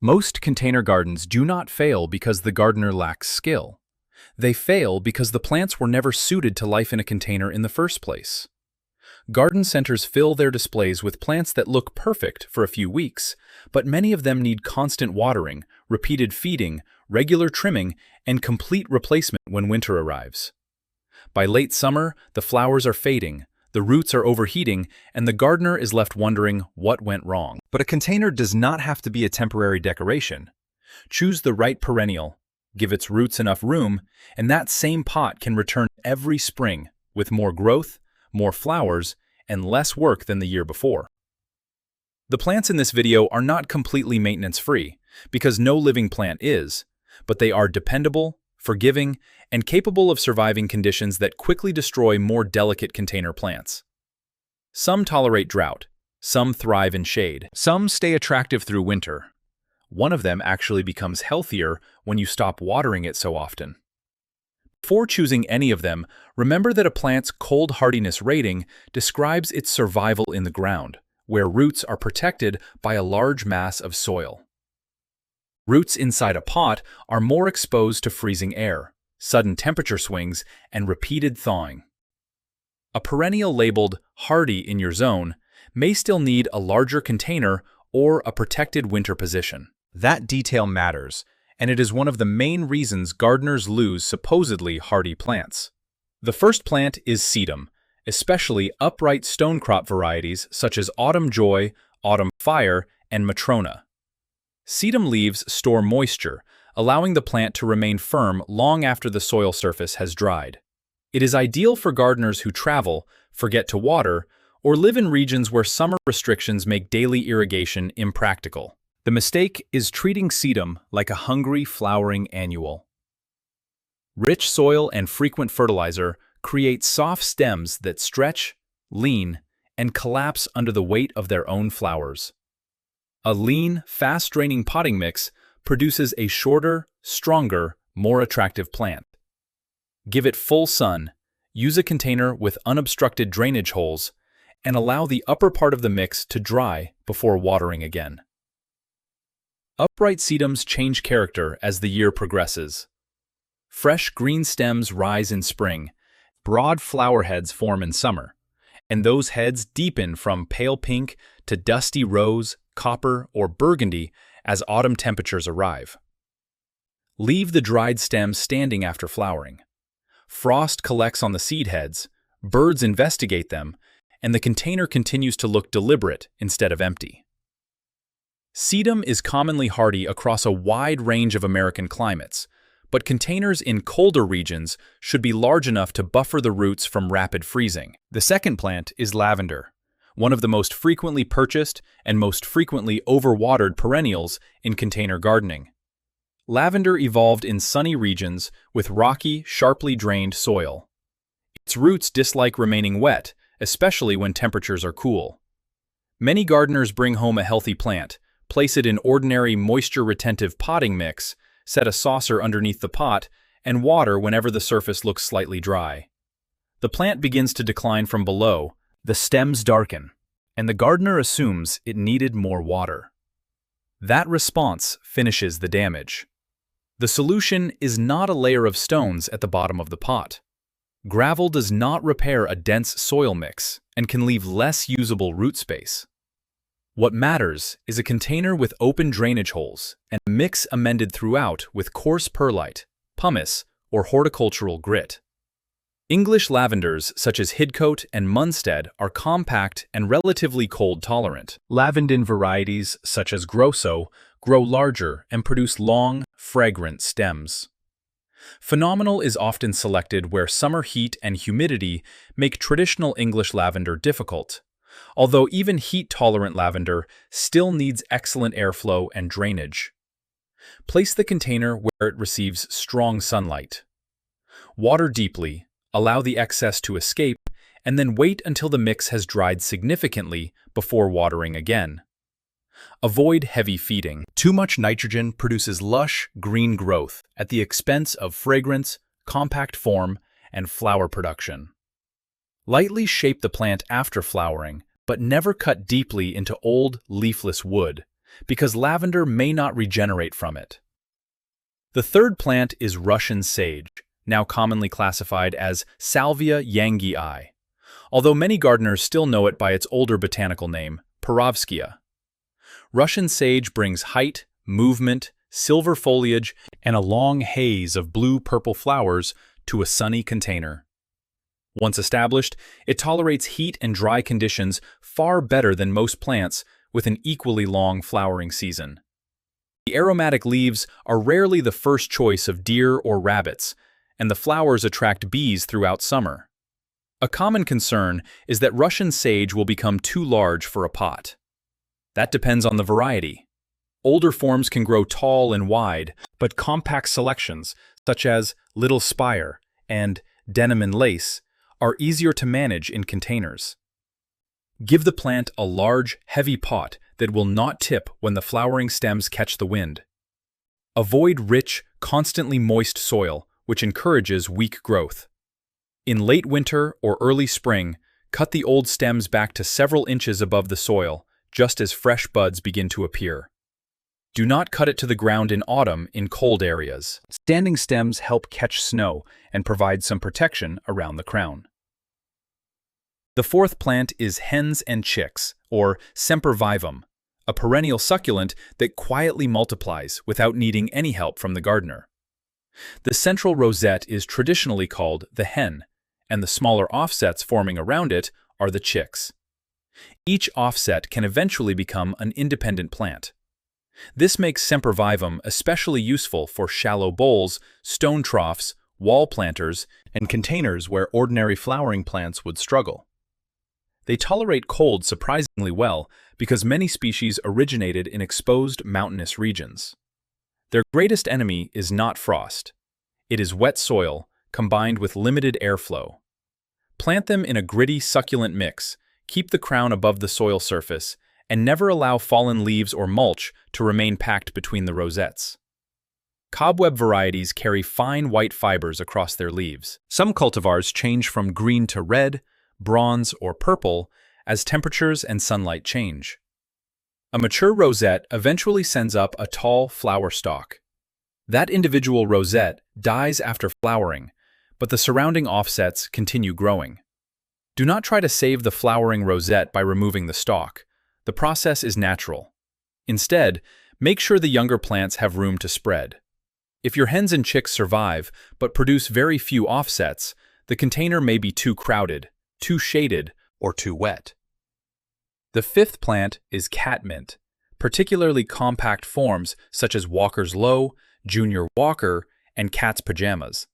Most container gardens do not fail because the gardener lacks skill. They fail because the plants were never suited to life in a container in the first place. Garden centers fill their displays with plants that look perfect for a few weeks, but many of them need constant watering, repeated feeding, regular trimming, and complete replacement when winter arrives. By late summer, the flowers are fading, the roots are overheating, and the gardener is left wondering what went wrong. But a container does not have to be a temporary decoration. Choose the right perennial, give its roots enough room, and that same pot can return every spring with more growth, more flowers, and less work than the year before. The plants in this video are not completely maintenance-free, because no living plant is, but they are dependable, forgiving, and capable of surviving conditions that quickly destroy more delicate container plants. Some tolerate drought, some thrive in shade, some stay attractive through winter. One of them actually becomes healthier when you stop watering it so often. Before choosing any of them, remember that a plant's cold hardiness rating describes its survival in the ground, where roots are protected by a large mass of soil. Roots inside a pot are more exposed to freezing air, sudden temperature swings, and repeated thawing. A perennial labeled hardy in your zone may still need a larger container or a protected winter position. That detail matters, and it is one of the main reasons gardeners lose supposedly hardy plants. The first plant is sedum, especially upright stonecrop varieties such as autumn joy, autumn fire, and matrona. Sedum leaves store moisture, allowing the plant to remain firm long after the soil surface has dried. It is ideal for gardeners who travel, forget to water, or live in regions where summer restrictions make daily irrigation impractical. The mistake is treating sedum like a hungry, flowering annual. Rich soil and frequent fertilizer create soft stems that stretch, lean, and collapse under the weight of their own flowers. A lean, fast-draining potting mix produces a shorter, stronger, more attractive plant. Give it full sun, use a container with unobstructed drainage holes, and allow the upper part of the mix to dry before watering again. Upright sedums change character as the year progresses. Fresh green stems rise in spring, broad flower heads form in summer, and those heads deepen from pale pink to dusty rose, copper, or burgundy as autumn temperatures arrive. Leave the dried stems standing after flowering. Frost collects on the seed heads, birds investigate them, and the container continues to look deliberate instead of empty. Sedum is commonly hardy across a wide range of American climates, but containers in colder regions should be large enough to buffer the roots from rapid freezing. The second plant is lavender, one of the most frequently purchased and most frequently overwatered perennials in container gardening. Lavender evolved in sunny regions with rocky, sharply drained soil. Its roots dislike remaining wet, especially when temperatures are cool. Many gardeners bring home a healthy plant, place it in ordinary moisture-retentive potting mix, set a saucer underneath the pot, and water whenever the surface looks slightly dry. The plant begins to decline from below, the stems darken, and the gardener assumes it needed more water. That response finishes the damage. The solution is not a layer of stones at the bottom of the pot. Gravel does not repair a dense soil mix and can leave less usable root space. What matters is a container with open drainage holes and a mix amended throughout with coarse perlite, pumice, or horticultural grit. English lavenders such as Hidcote and Munstead are compact and relatively cold tolerant. Lavandin varieties such as Grosso grow larger and produce long, fragrant stems. Phenomenal is often selected where summer heat and humidity make traditional English lavender difficult, although even heat-tolerant lavender still needs excellent airflow and drainage. Place the container where it receives strong sunlight. Water deeply, allow the excess to escape, and then wait until the mix has dried significantly before watering again. Avoid heavy feeding. Too much nitrogen produces lush, green growth at the expense of fragrance, compact form, and flower production. Lightly shape the plant after flowering, but never cut deeply into old, leafless wood, because lavender may not regenerate from it. The third plant is Russian sage, now commonly classified as Salvia yangii, although many gardeners still know it by its older botanical name, Perovskia. Russian sage brings height, movement, silver foliage, and a long haze of blue-purple flowers to a sunny container. Once established, it tolerates heat and dry conditions far better than most plants with an equally long flowering season. The aromatic leaves are rarely the first choice of deer or rabbits, and the flowers attract bees throughout summer. A common concern is that Russian sage will become too large for a pot. That depends on the variety. Older forms can grow tall and wide, but compact selections, such as Little Spire and Denim and Lace, are easier to manage in containers. Give the plant a large, heavy pot that will not tip when the flowering stems catch the wind. Avoid rich, constantly moist soil, which encourages weak growth. In late winter or early spring, cut the old stems back to several inches above the soil, just as fresh buds begin to appear. Do not cut it to the ground in autumn in cold areas. Standing stems help catch snow and provide some protection around the crown. The fourth plant is hens and chicks, or sempervivum, a perennial succulent that quietly multiplies without needing any help from the gardener. The central rosette is traditionally called the hen, and the smaller offsets forming around it are the chicks. Each offset can eventually become an independent plant. This makes sempervivum especially useful for shallow bowls, stone troughs, wall planters, and containers where ordinary flowering plants would struggle. They tolerate cold surprisingly well because many species originated in exposed mountainous regions. Their greatest enemy is not frost. It is wet soil combined with limited airflow. Plant them in a gritty, succulent mix, keep the crown above the soil surface, and never allow fallen leaves or mulch to remain packed between the rosettes. Cobweb varieties carry fine white fibers across their leaves. Some cultivars change from green to red, bronze, or purple as temperatures and sunlight change. A mature rosette eventually sends up a tall flower stalk. That individual rosette dies after flowering, but the surrounding offsets continue growing. Do not try to save the flowering rosette by removing the stalk. The process is natural. Instead, make sure the younger plants have room to spread. If your hens and chicks survive but produce very few offsets, the container may be too crowded, too shaded, or too wet. The fifth plant is catmint, particularly compact forms such as Walker's Low, Junior Walker, and cat's pajamas.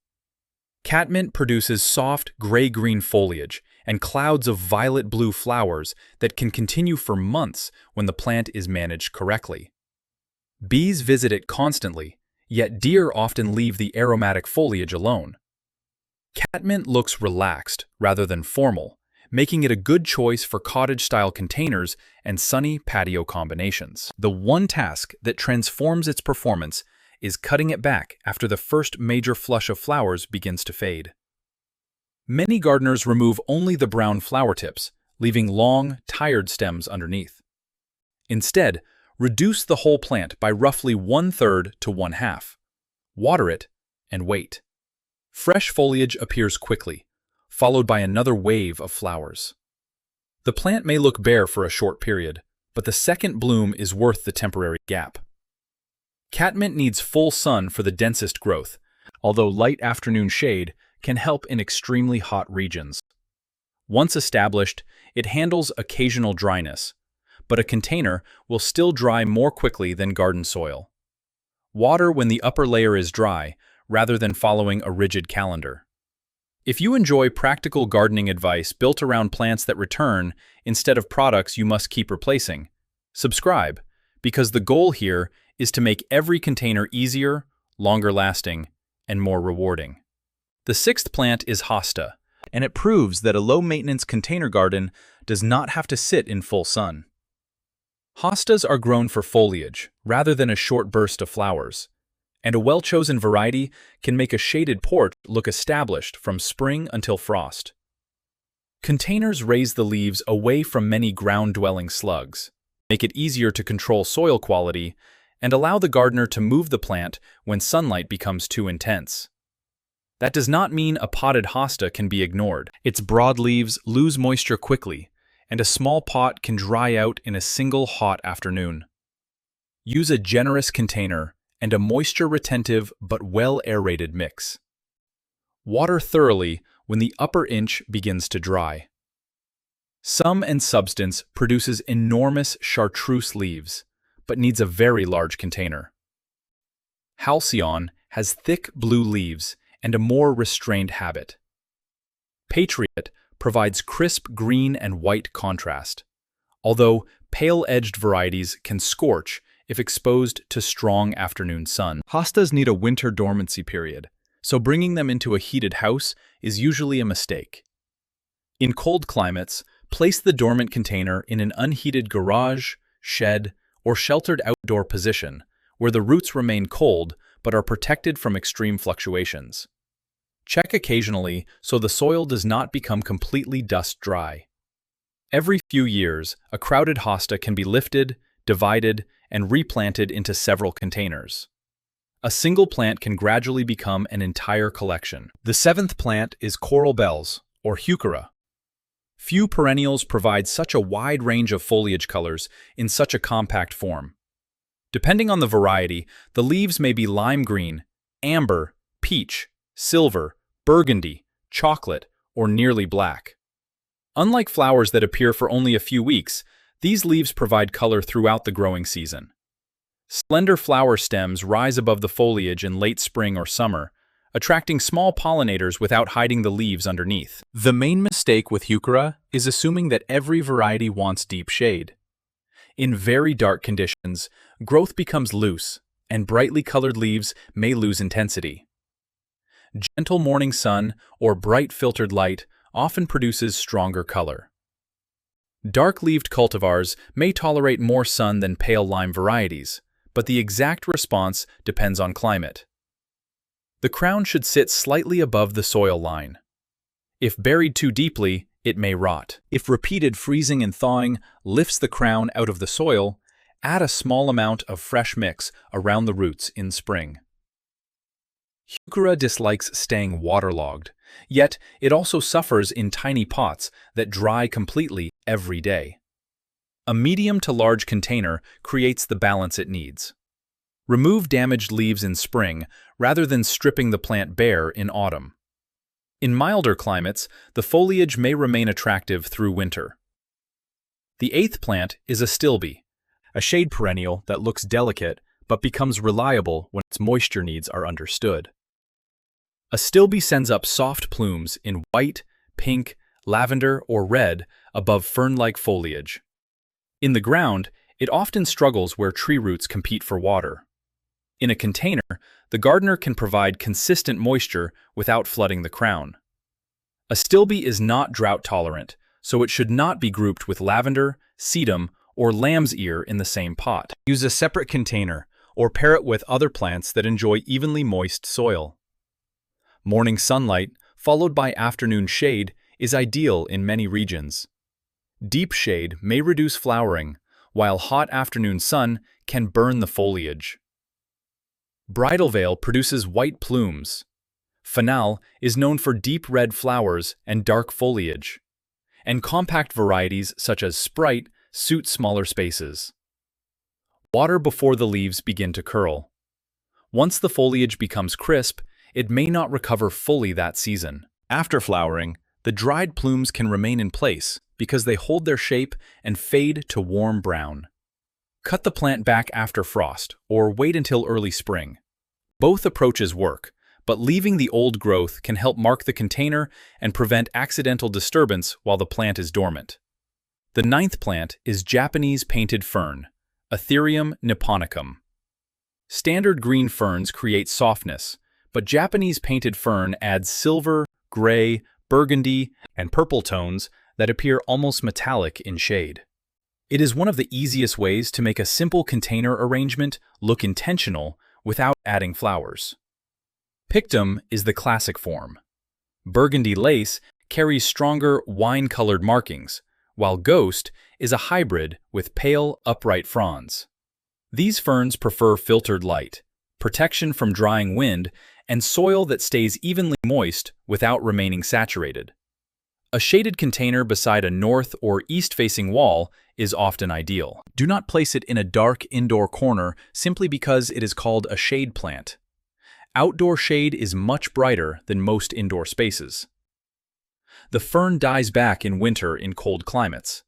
Catmint produces soft gray-green foliage and clouds of violet-blue flowers that can continue for months when the plant is managed correctly. Bees visit it constantly, yet deer often leave the aromatic foliage alone. Catmint looks relaxed rather than formal, making it a good choice for cottage-style containers and sunny patio combinations. The one task that transforms its performance is cutting it back after the first major flush of flowers begins to fade. Many gardeners remove only the brown flower tips, leaving long, tired stems underneath. Instead, reduce the whole plant by roughly 1/3 to 1/2. Water it, and wait. Fresh foliage appears quickly, followed by another wave of flowers. The plant may look bare for a short period, but the second bloom is worth the temporary gap. Catmint needs full sun for the densest growth, although light afternoon shade can help in extremely hot regions. Once established, it handles occasional dryness, but a container will still dry more quickly than garden soil. Water when the upper layer is dry, rather than following a rigid calendar. If you enjoy practical gardening advice built around plants that return instead of products you must keep replacing, subscribe, because the goal here is to make every container easier, longer lasting, and more rewarding. The sixth plant is hosta, and it proves that a low-maintenance container garden does not have to sit in full sun. Hostas are grown for foliage, rather than a short burst of flowers, and a well-chosen variety can make a shaded porch look established from spring until frost. Containers raise the leaves away from many ground-dwelling slugs, make it easier to control soil quality, and allow the gardener to move the plant when sunlight becomes too intense. That does not mean a potted hosta can be ignored. Its broad leaves lose moisture quickly, and a small pot can dry out in a single hot afternoon. Use a generous container and a moisture-retentive but well-aerated mix. Water thoroughly when the upper inch begins to dry. Sum and Substance produces enormous chartreuse leaves, but needs a very large container. Halcyon has thick blue leaves and a more restrained habit. Patriot provides crisp green and white contrast, although pale-edged varieties can scorch if exposed to strong afternoon sun. Hostas need a winter dormancy period, so bringing them into a heated house is usually a mistake. In cold climates, place the dormant container in an unheated garage, shed, or sheltered outdoor position, where the roots remain cold but are protected from extreme fluctuations. Check occasionally so the soil does not become completely dust dry. Every few years, a crowded hosta can be lifted, divided, and replanted into several containers. A single plant can gradually become an entire collection. The seventh plant is coral bells, or heuchera. Few perennials provide such a wide range of foliage colors in such a compact form. Depending on the variety, the leaves may be lime green, amber, peach, silver, burgundy, chocolate, or nearly black. Unlike flowers that appear for only a few weeks, these leaves provide color throughout the growing season. Slender flower stems rise above the foliage in late spring or summer, attracting small pollinators without hiding the leaves underneath. The main mistake with heuchera is assuming that every variety wants deep shade. In very dark conditions, growth becomes loose, and brightly colored leaves may lose intensity. Gentle morning sun or bright filtered light often produces stronger color. Dark-leaved cultivars may tolerate more sun than pale lime varieties, but the exact response depends on climate. The crown should sit slightly above the soil line. If buried too deeply, it may rot. If repeated freezing and thawing lifts the crown out of the soil, add a small amount of fresh mix around the roots in spring. Heuchera dislikes staying waterlogged, yet it also suffers in tiny pots that dry completely every day. A medium to large container creates the balance it needs. Remove damaged leaves in spring rather than stripping the plant bare in autumn. In milder climates, the foliage may remain attractive through winter. The eighth plant is astilbe, a shade perennial that looks delicate but becomes reliable when its moisture needs are understood. Astilbe sends up soft plumes in white, pink, lavender, or red above fern-like foliage. In the ground, it often struggles where tree roots compete for water. In a container, the gardener can provide consistent moisture without flooding the crown. Astilbe is not drought-tolerant, so it should not be grouped with lavender, sedum, or lamb's ear in the same pot. Use a separate container, or pair it with other plants that enjoy evenly moist soil. Morning sunlight, followed by afternoon shade, is ideal in many regions. Deep shade may reduce flowering, while hot afternoon sun can burn the foliage. Bridalveil produces white plumes. Fennel is known for deep red flowers and dark foliage. And compact varieties such as Sprite suit smaller spaces. Water before the leaves begin to curl. Once the foliage becomes crisp, it may not recover fully that season. After flowering, the dried plumes can remain in place because they hold their shape and fade to warm brown. Cut the plant back after frost or wait until early spring. Both approaches work, but leaving the old growth can help mark the container and prevent accidental disturbance while the plant is dormant. The ninth plant is Japanese painted fern, Atherium nipponicum. Standard green ferns create softness, but Japanese painted fern adds silver, gray, burgundy, and purple tones that appear almost metallic in shade. It is one of the easiest ways to make a simple container arrangement look intentional without adding flowers. Pictum is the classic form. Burgundy lace carries stronger wine-colored markings, while ghost is a hybrid with pale, upright fronds. These ferns prefer filtered light, protection from drying wind, and soil that stays evenly moist without remaining saturated. A shaded container beside a north or east-facing wall is often ideal. Do not place it in a dark indoor corner simply because it is called a shade plant. Outdoor shade is much brighter than most indoor spaces. The fern dies back in winter in cold climates.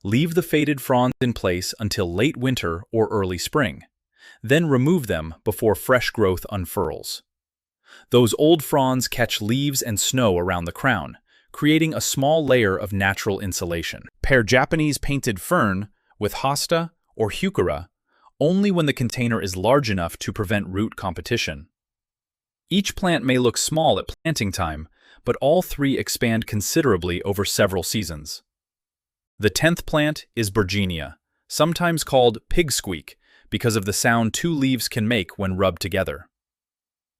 Leave the faded fronds in place until late winter or early spring. Then remove them before fresh growth unfurls. Those old fronds catch leaves and snow around the crown, creating a small layer of natural insulation. Pair Japanese painted fern with hosta or heuchera only when the container is large enough to prevent root competition. Each plant may look small at planting time, but all three expand considerably over several seasons. The 10th plant is Bergenia, sometimes called pig squeak because of the sound two leaves can make when rubbed together.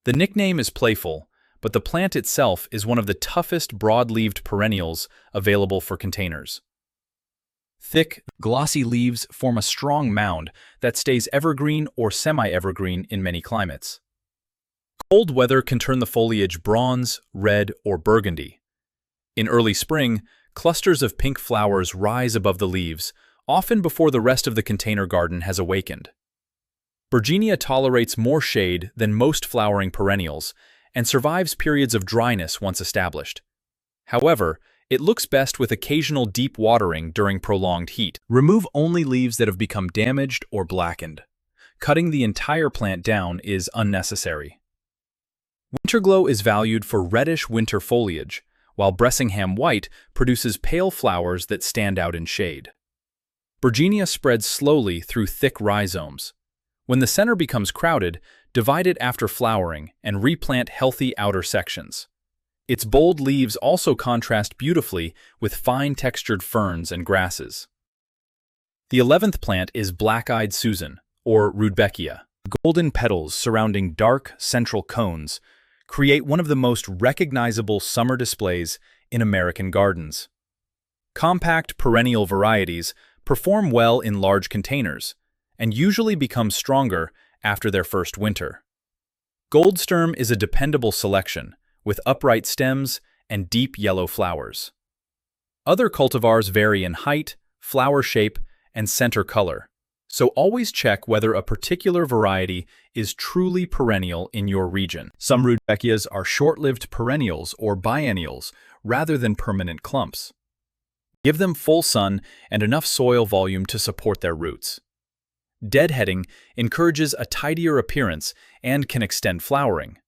The nickname is playful, but the plant itself is one of the toughest broad-leaved perennials available for containers. Thick, glossy leaves form a strong mound that stays evergreen or semi-evergreen in many climates. Cold weather can turn the foliage bronze, red, or burgundy. In early spring, clusters of pink flowers rise above the leaves, often before the rest of the container garden has awakened. Bergenia tolerates more shade than most flowering perennials and survives periods of dryness once established. However, it looks best with occasional deep watering during prolonged heat. Remove only leaves that have become damaged or blackened. Cutting the entire plant down is unnecessary. Winterglow is valued for reddish winter foliage, while Bressingham white produces pale flowers that stand out in shade. Bergenia spreads slowly through thick rhizomes. When the center becomes crowded, divide it after flowering and replant healthy outer sections. Its bold leaves also contrast beautifully with fine-textured ferns and grasses. The 11th plant is black-eyed Susan, or Rudbeckia. Golden petals surrounding dark, central cones create one of the most recognizable summer displays in American gardens. Compact perennial varieties perform well in large containers and usually become stronger after their first winter. Goldsturm is a dependable selection with upright stems and deep yellow flowers. Other cultivars vary in height, flower shape, and center color, so always check whether a particular variety is truly perennial in your region. Some Rudbeckias are short-lived perennials or biennials rather than permanent clumps. Give them full sun and enough soil volume to support their roots. Deadheading encourages a tidier appearance and can extend flowering,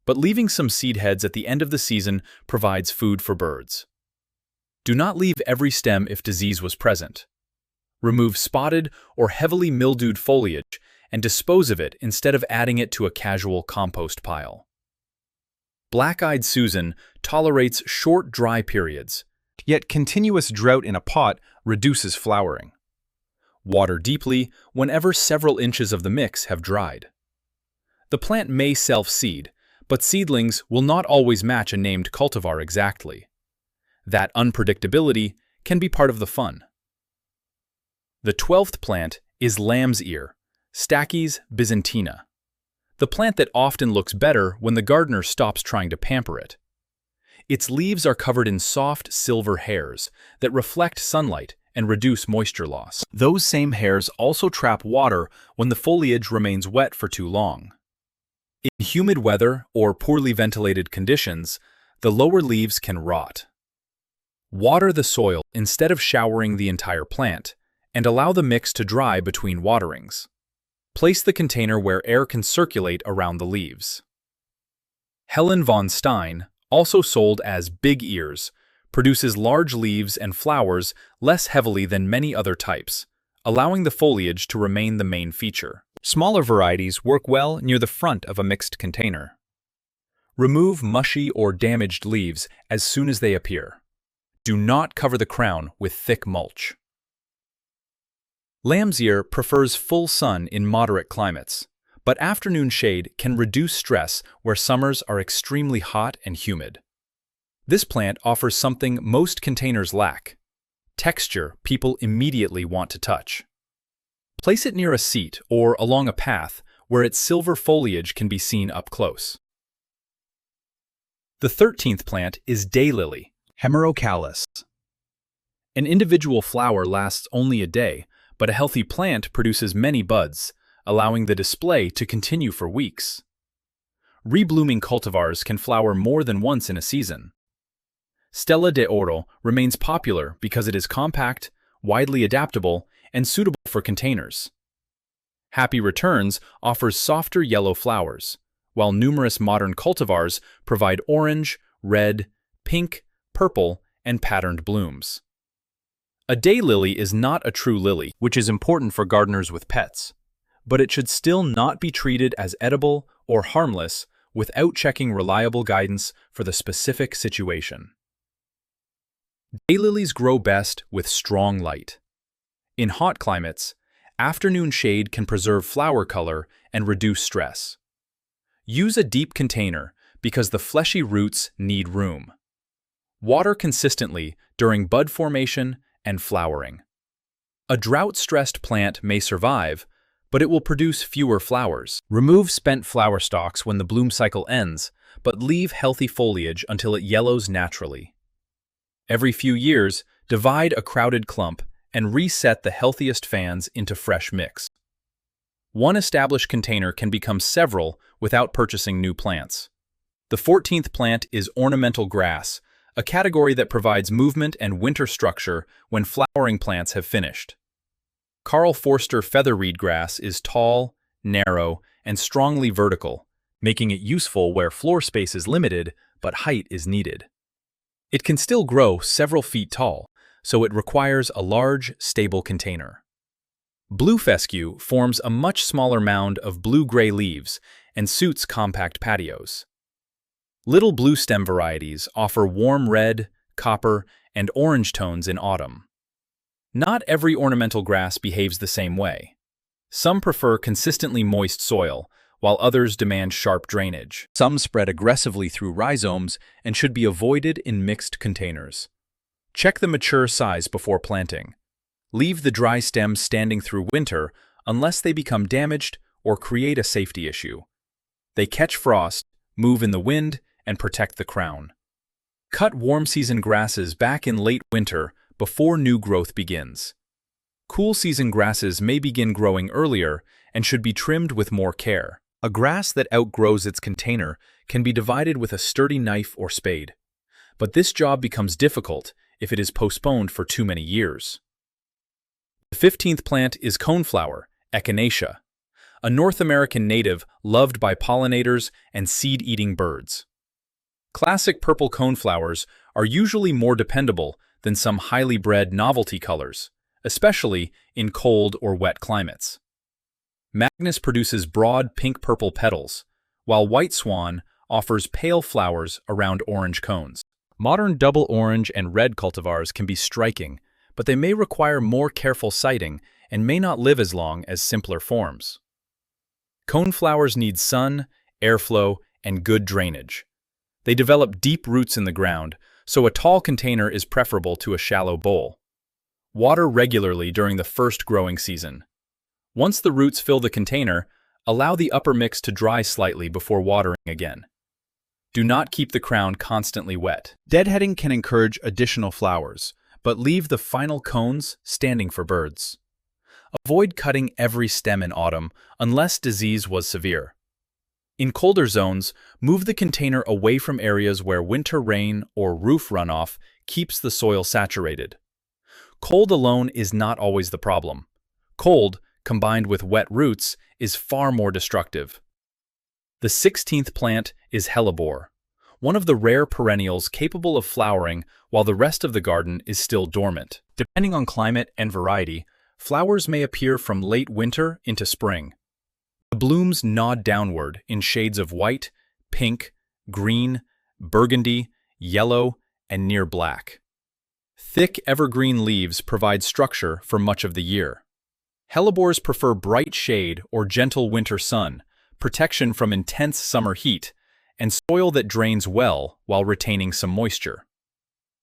but leaving some seed heads at the end of the season provides food for birds. Do not leave every stem if disease was present. Remove spotted or heavily mildewed foliage and dispose of it instead of adding it to a casual compost pile. Black-eyed Susan tolerates short dry periods, yet continuous drought in a pot reduces flowering. Water deeply whenever several inches of the mix have dried. The plant may self-seed, but seedlings will not always match a named cultivar exactly. That unpredictability can be part of the fun. The 12th plant is lamb's ear, Stachys byzantina, the plant that often looks better when the gardener stops trying to pamper it. Its leaves are covered in soft silver hairs that reflect sunlight and reduce moisture loss. Those same hairs also trap water when the foliage remains wet for too long. In humid weather or poorly ventilated conditions, the lower leaves can rot. Water the soil instead of showering the entire plant, and allow the mix to dry between waterings. Place the container where air can circulate around the leaves. Helen von Stein, also sold as big ears, produces large leaves and flowers less heavily than many other types, allowing the foliage to remain the main feature. Smaller varieties work well near the front of a mixed container. Remove mushy or damaged leaves as soon as they appear. Do not cover the crown with thick mulch. Lamb's ear prefers full sun in moderate climates, but afternoon shade can reduce stress where summers are extremely hot and humid. This plant offers something most containers lack: Texture people immediately want to touch. Place it near a seat or along a path where its silver foliage can be seen up close. The 13th plant is daylily, hemerocallis. An individual flower lasts only a day, but a healthy plant produces many buds, allowing the display to continue for weeks. Reblooming cultivars can flower more than once in a season. Stella de Oro remains popular because it is compact, widely adaptable, and suitable for containers. Happy Returns offers softer yellow flowers, while numerous modern cultivars provide orange, red, pink, purple, and patterned blooms. A daylily is not a true lily, which is important for gardeners with pets, but it should still not be treated as edible or harmless without checking reliable guidance for the specific situation. Daylilies grow best with strong light. In hot climates, afternoon shade can preserve flower color and reduce stress. Use a deep container because the fleshy roots need room. Water consistently during bud formation and flowering. A drought-stressed plant may survive, but it will produce fewer flowers. Remove spent flower stalks when the bloom cycle ends, but leave healthy foliage until it yellows naturally. Every few years, divide a crowded clump and reset the healthiest fans into fresh mix. One established container can become several without purchasing new plants. The 14th plant is ornamental grass, a category that provides movement and winter structure when flowering plants have finished. Karl Forster featherreed grass is tall, narrow, and strongly vertical, making it useful where floor space is limited but height is needed. It can still grow several feet tall, so it requires a large, stable container. Blue fescue forms a much smaller mound of blue-gray leaves and suits compact patios. Little blue stem varieties offer warm red, copper, and orange tones in autumn. Not every ornamental grass behaves the same way. Some prefer consistently moist soil, while others demand sharp drainage. Some spread aggressively through rhizomes and should be avoided in mixed containers. Check the mature size before planting. Leave the dry stems standing through winter unless they become damaged or create a safety issue. They catch frost, move in the wind, and protect the crown. Cut warm-season grasses back in late winter before new growth begins. Cool-season grasses may begin growing earlier and should be trimmed with more care. A grass that outgrows its container can be divided with a sturdy knife or spade, but this job becomes difficult if it is postponed for too many years. The 15th plant is coneflower, echinacea, a North American native loved by pollinators and seed-eating birds. Classic purple coneflowers are usually more dependable than some highly bred novelty colors, especially in cold or wet climates. Magnus produces broad pink-purple petals, while white swan offers pale flowers around orange cones. Modern double orange and red cultivars can be striking, but they may require more careful sighting and may not live as long as simpler forms. Coneflowers need sun, airflow, and good drainage. They develop deep roots in the ground, so a tall container is preferable to a shallow bowl. Water regularly during the first growing season. Once the roots fill the container, allow the upper mix to dry slightly before watering again. Do not keep the crown constantly wet. Deadheading can encourage additional flowers, but leave the final cones standing for birds. Avoid cutting every stem in autumn unless disease was severe. In colder zones, move the container away from areas where winter rain or roof runoff keeps the soil saturated. Cold alone is not always the problem. Cold, combined with wet roots, is far more destructive. The 16th plant is hellebore, one of the rare perennials capable of flowering while the rest of the garden is still dormant. Depending on climate and variety, flowers may appear from late winter into spring. The blooms nod downward in shades of white, pink, green, burgundy, yellow, and near black. Thick evergreen leaves provide structure for much of the year. Hellebores prefer bright shade or gentle winter sun, protection from intense summer heat, and soil that drains well while retaining some moisture.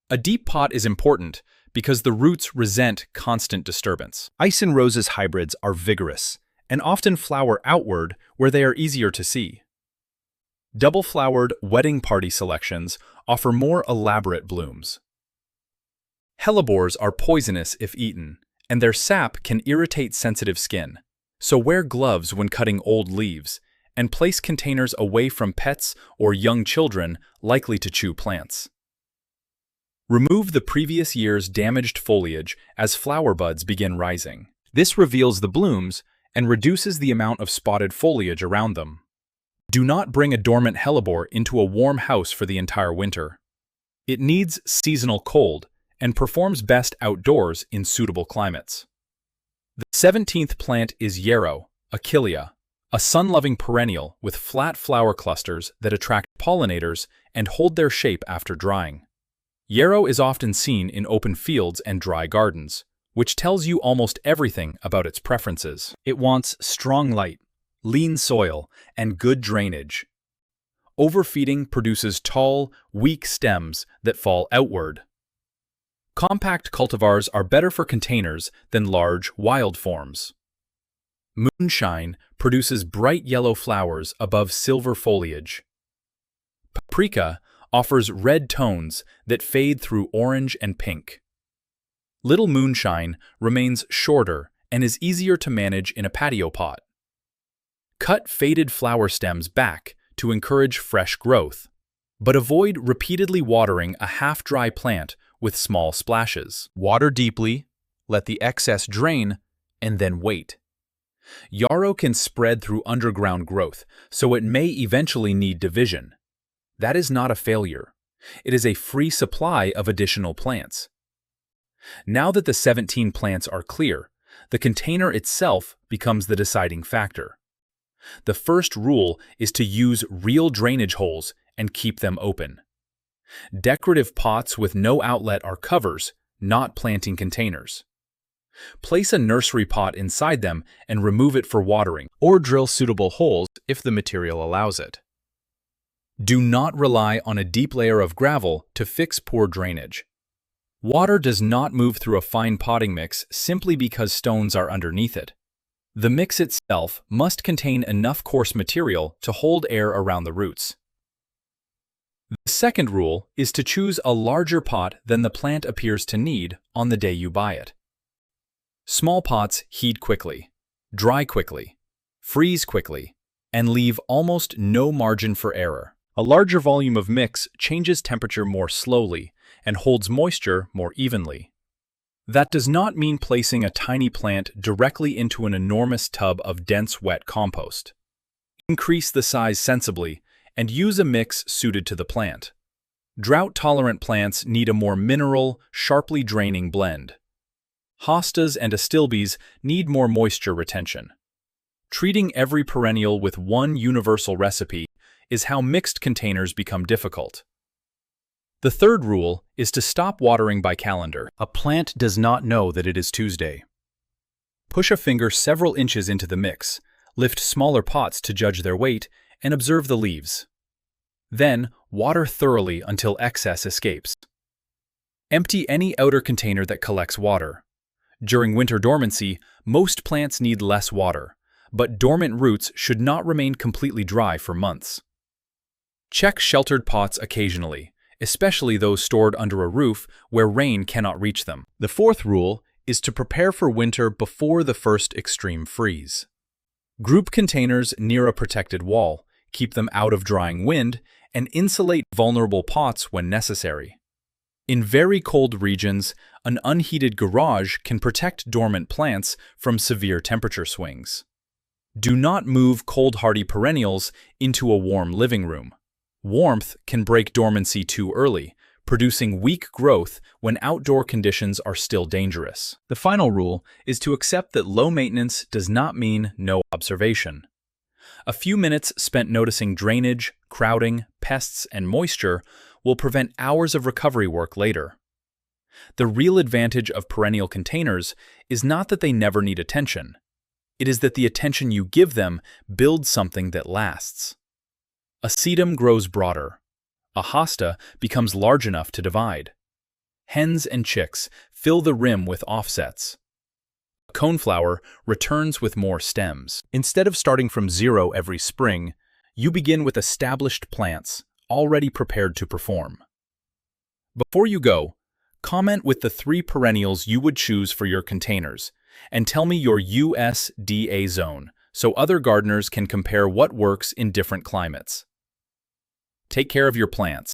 A deep pot is important because the roots resent constant disturbance. Ice and roses hybrids are vigorous and often flower outward where they are easier to see. Double-flowered wedding party selections offer more elaborate blooms. Hellebores are poisonous if eaten, and their sap can irritate sensitive skin, so wear gloves when cutting old leaves, and place containers away from pets or young children likely to chew plants. Remove the previous year's damaged foliage as flower buds begin rising. This reveals the blooms and reduces the amount of spotted foliage around them. Do not bring a dormant hellebore into a warm house for the entire winter. It needs seasonal cold and performs best outdoors in suitable climates. The 17th plant is yarrow, achillea, a sun-loving perennial with flat flower clusters that attract pollinators and hold their shape after drying. Yarrow is often seen in open fields and dry gardens, which tells you almost everything about its preferences. It wants strong light, lean soil, and good drainage. Overfeeding produces tall, weak stems that fall outward. Compact cultivars are better for containers than large, wild forms. Moonshine produces bright yellow flowers above silver foliage. Paprika offers red tones that fade through orange and pink. Little Moonshine remains shorter and is easier to manage in a patio pot. Cut faded flower stems back to encourage fresh growth, but avoid repeatedly watering a half-dry plant with small splashes. Water deeply, let the excess drain, and then wait. Yarrow can spread through underground growth, so it may eventually need division. That is not a failure. It is a free supply of additional plants. Now that the 17 plants are clear, the container itself becomes the deciding factor. The first rule is to use real drainage holes and keep them open. Decorative pots with no outlet are covers, not planting containers. Place a nursery pot inside them and remove it for watering, or drill suitable holes if the material allows it. Do not rely on a deep layer of gravel to fix poor drainage. Water does not move through a fine potting mix simply because stones are underneath it. The mix itself must contain enough coarse material to hold air around the roots. The second rule is to choose a larger pot than the plant appears to need on the day you buy it. Small pots heat quickly, dry quickly, freeze quickly, and leave almost no margin for error. A larger volume of mix changes temperature more slowly and holds moisture more evenly. That does not mean placing a tiny plant directly into an enormous tub of dense wet compost. Increase the size sensibly and use a mix suited to the plant. Drought-tolerant plants need a more mineral, sharply draining blend. Hostas and astilbes need more moisture retention. Treating every perennial with one universal recipe is how mixed containers become difficult. The third rule is to stop watering by calendar. A plant does not know that it is Tuesday. Push a finger several inches into the mix, lift smaller pots to judge their weight, and observe the leaves. Then, water thoroughly until excess escapes. Empty any outer container that collects water. During winter dormancy, most plants need less water, but dormant roots should not remain completely dry for months. Check sheltered pots occasionally, especially those stored under a roof where rain cannot reach them. The fourth rule is to prepare for winter before the first extreme freeze. Group containers near a protected wall, keep them out of drying wind, and insulate vulnerable pots when necessary. In very cold regions, an unheated garage can protect dormant plants from severe temperature swings. Do not move cold-hardy perennials into a warm living room. Warmth can break dormancy too early, producing weak growth when outdoor conditions are still dangerous. The final rule is to accept that low maintenance does not mean no observation. A few minutes spent noticing drainage, crowding, pests, and moisture will prevent hours of recovery work later. The real advantage of perennial containers is not that they never need attention. It is that the attention you give them builds something that lasts. A sedum grows broader. A hosta becomes large enough to divide. Hens and chicks fill the rim with offsets. A coneflower returns with more stems. Instead of starting from zero every spring, you begin with established plants, already prepared to perform. Before you go, comment with the 3 perennials you would choose for your containers, and tell me your USDA zone so other gardeners can compare what works in different climates. Take care of your plants.